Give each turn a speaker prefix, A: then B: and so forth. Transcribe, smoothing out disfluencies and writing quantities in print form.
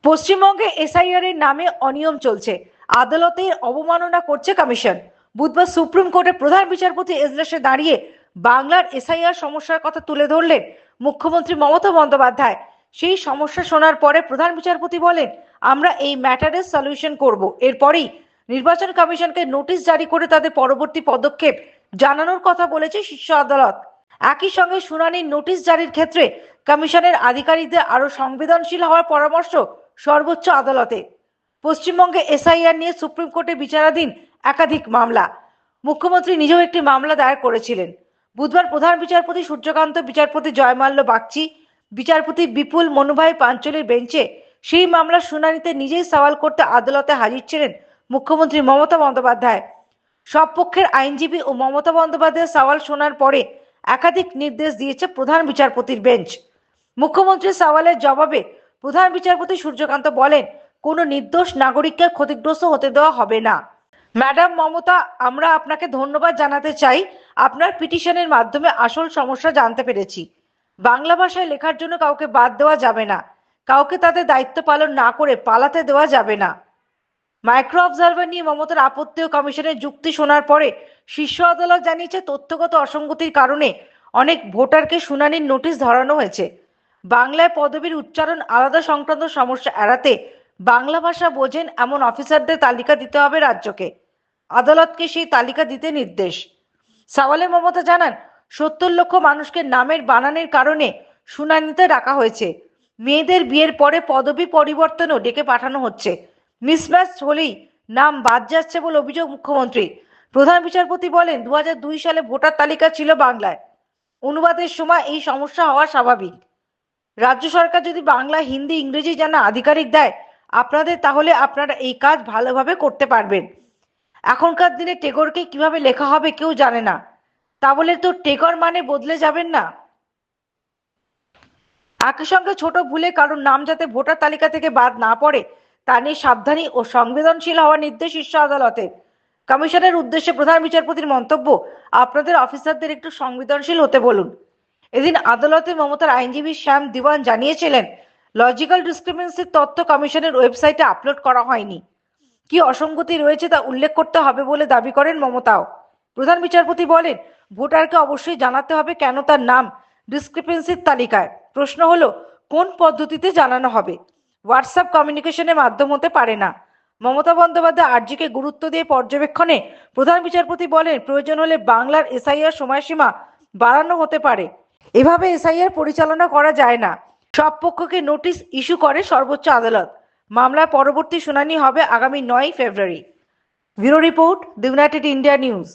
A: পশ্চিমবঙ্গে এসআইআর এর নামে অনিয়ম চলছে, আদালতের অবমাননা করছে কমিশন। বুধবার সুপ্রিম কোর্টের প্রধান বিচারপতি এজলাসে দাঁড়িয়ে বাংলার এসআইআর সমস্যার কথা তুলে ধরলেন মুখ্যমন্ত্রী মমতা বন্দ্যোপাধ্যায়। সেই সমস্যা শোনার পরে প্রধান বিচারপতি বলেন, আমরা এই ম্যাটারের সলিউশন করব। এরপরেই নির্বাচন কমিশনকে নোটিশ জারি করে তাদের পরবর্তী পদক্ষেপ জানানোর কথা বলেছে শীর্ষ আদালত। একই সঙ্গে শুনানির নোটিশ জারির ক্ষেত্রে কমিশনের আধিকারিকদের আরো সংবেদনশীল হওয়ার পরামর্শ সর্বোচ্চ আদালতে। পশ্চিমবঙ্গে এসআইআর নিয়ে সুপ্রিম কোর্টে বিচারাধীন একাধিক মামলা। মুখ্যমন্ত্রী নিজেও একটি মামলা দায়ের করেছিলেন। বুধবার প্রধান বিচারপতি সূর্যকান্ত, বিচারপতি জয়মাল্য বাগচি, বিচারপতি বিপুল মনুভাই পাঞ্চলির বেঞ্চে সেই মামলার শুনানিতে নিজেই সওয়াল করতে আদালতে হাজির ছিলেন মুখ্যমন্ত্রী মমতা বন্দ্যোপাধ্যায়। সব পক্ষের আইনজীবী ও মমতা বন্দ্যোপাধ্যায়ের সওয়াল শোনার পরে একাধিক নির্দেশ দিয়েছে প্রধান বিচারপতির বেঞ্চ। মুখ্যমন্ত্রীর সওয়ালের জবাবে প্রধান বিচারপতি সূর্যকান্ত বলেন, কোনো নির্দোষ নাগরিককে ক্ষতিগ্রস্ত হতে দেওয়া হবে না। ম্যাডাম মমতা, আমরা আপনাকে ধন্যবাদ জানাতে চাই। আপনার পিটিশনের মাধ্যমে আসল সমস্যা জানতে পেরেছি। বাংলা ভাষায় লেখার জন্য কাউকে বাদ দেওয়া যাবে না, কাউকে তাদের দায়িত্ব পালন না করে পালাতে দেওয়া যাবে না। মাইক্রো অবজারভার নিয়ে মমতার আপত্তি ও কমিশনের যুক্তি শোনার পরে শীর্ষ আদালত জানিয়েছে, তথ্যগত অসঙ্গতির কারণে অনেক ভোটারকে শুনানির নোটিশ ধরানো হয়েছে। বাংলায় পদবীর উচ্চারণ আলাদা সংক্রান্ত সমস্যা এড়াতে বাংলা ভাষা বোঝেন এমন অফিসারদের তালিকা দিতে হবে রাজ্যকে। আদালতকে সেই তালিকা দিতে নির্দেশ। সওয়ালে মমতা জানান, 70 লক্ষ মানুষকে নামের বানানের কারণে শুনানিতে রাখা হয়েছে। মেয়েদের বিয়ের পরে পদবি পরিবর্তনও ডেকে পাঠানো হচ্ছে। মিসম্যাচ হলেই নাম বাদ যাচ্ছে বলে অভিযোগ মুখ্যমন্ত্রী। প্রধান বিচারপতি বলেন, 2002 সালে ভোটার তালিকা ছিল বাংলায়। অনুবাদের সময় এই সমস্যা হওয়া স্বাভাবিক। রাজ্য সরকার যদি বাংলা, হিন্দি, ইংরেজি জানা আধিকারিক দেয় আপনাদের, তাহলে আপনারা এই কাজ ভালোভাবে করতে পারবেন। এখনকার দিনে টেগরকে কিভাবে লেখা হবে কেউ জানে না, তা বলে তো টেগর মানে বদলে যাবেন না। একই সঙ্গে ছোট ভুলে কারোর নাম যাতে ভোটার তালিকা থেকে বাদ না পড়ে তা নিয়ে সাবধানী ও সংবেদনশীল হওয়ার নির্দেশ শীর্ষ আদালতের। কমিশনের উদ্দেশ্যে প্রধান বিচারপতির মন্তব্য, আপনাদের অফিসারদের একটু সংবেদনশীল হতে বলুন। এদিন আদালতে মমতার আইনজীবী শ্যাম দিওয়ান জানিয়েছিলেন, লজিক্যাল ডিসক্রিমিনেন্সির তথ্য কমিশনের ওয়েবসাইটে আপলোড করা হয়নি। কি অসঙ্গতি রয়েছে তা উল্লেখ করতে হবে বলে দাবি করেন মমতাও। প্রধান বিচারপতি বলেন, ভোটারকে অবশ্যই জানাতে হবে কেন তার নাম ডিসক্রিপেন্সির তালিকায়। প্রশ্ন হলো, কোন পদ্ধতিতে জানানো হবে? হোয়াটসঅ্যাপ কমিউনিকেশনের মাধ্যম হতে পারে না। মমতা বন্দ্যোপাধ্যায় আর্জিকে গুরুত্ব দিয়ে পর্যবেক্ষণে প্রধান বিচারপতি বলেন, প্রয়োজন হলে বাংলার এসআইআর সময়সীমা বাড়ানো হতে পারে। এভাবে এসআইআর পরিচালনা করা যায় না। সব পক্ষকে নোটিশ ইস্যু করে সর্বোচ্চ আদালত। মামলার পরবর্তী শুনানি হবে আগামী 9 February. Bureau report, the United India news.